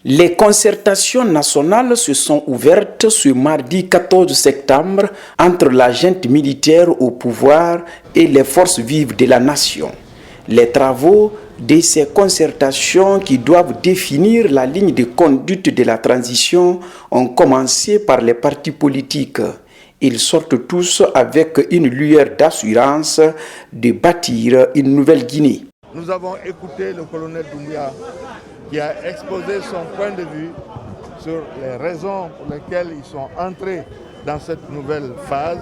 Les concertations nationales se sont ouvertes ce mardi 14 septembre entre la junte militaire au pouvoir et les forces vives de la nation. Les travaux de ces concertations qui doivent définir la ligne de conduite de la transition ont commencé par les partis politiques. Ils sortent tous avec une lueur d'assurance de bâtir une nouvelle Guinée. Nous avons écouté le colonel Doumbouya qui a exposé son point de vue sur les raisons pour lesquelles ils sont entrés dans cette nouvelle phase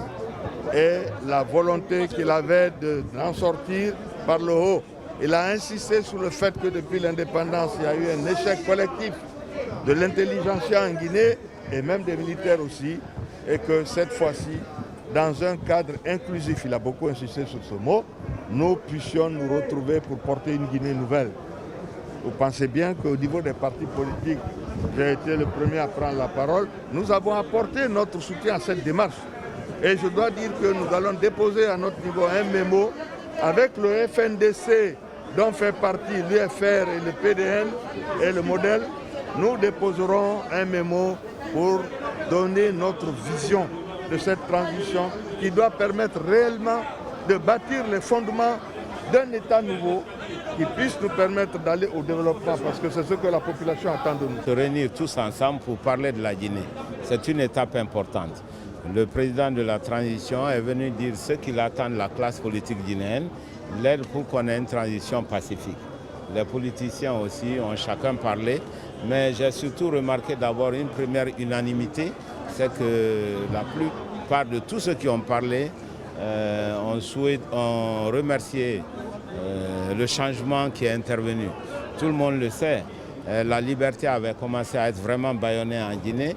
et la volonté qu'il avait d'en sortir par le haut. Il a insisté sur le fait que depuis l'indépendance, il y a eu un échec collectif de l'intelligentsia en Guinée et même des militaires aussi, et que cette fois-ci, dans un cadre inclusif, il a beaucoup insisté sur ce mot, nous puissions nous retrouver pour porter une Guinée nouvelle. Vous pensez bien qu'au niveau des partis politiques, j'ai été le premier à prendre la parole, nous avons apporté notre soutien à cette démarche. Et je dois dire que nous allons déposer à notre niveau un mémo avec le FNDC dont fait partie l'UFR et le PDN et le modèle. Nous déposerons un mémo pour donner notre vision de cette transition qui doit permettre réellement de bâtir les fondements d'un État nouveau qui puisse nous permettre d'aller au développement parce que c'est ce que la population attend de nous. Se réunir tous ensemble pour parler de la Guinée, c'est une étape importante. Le président de la transition est venu dire ce qu'il attend de la classe politique guinéenne, l'aide pour qu'on ait une transition pacifique. Les politiciens aussi ont chacun parlé, mais j'ai surtout remarqué d'abord une première unanimité, c'est que la plupart de tous ceux qui ont parlé ont remercié le changement qui est intervenu. Tout le monde le sait, la liberté avait commencé à être vraiment bâillonnée en Guinée,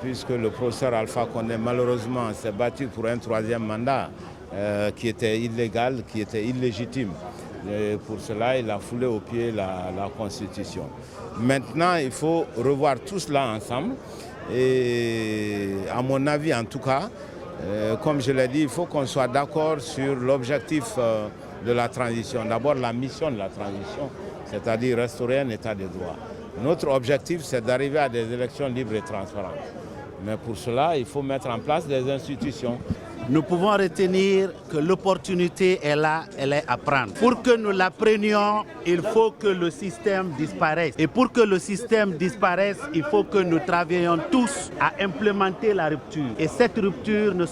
puisque le professeur Alpha Condé malheureusement s'est battu pour un troisième mandat qui était illégal, qui était illégitime. Et pour cela, il a foulé au pied la Constitution. Maintenant, il faut revoir tout cela ensemble. Et à mon avis, en tout cas, comme je l'ai dit, il faut qu'on soit d'accord sur l'objectif de la transition. D'abord, la mission de la transition, c'est-à-dire restaurer un état de droit. Notre objectif, c'est d'arriver à des élections libres et transparentes. Mais pour cela, il faut mettre en place des institutions. Nous pouvons retenir que l'opportunité est là, elle est à prendre. Pour que nous la prenions, il faut que le système disparaisse. Et pour que le système disparaisse, il faut que nous travaillions tous à implémenter la rupture. Et cette rupture ne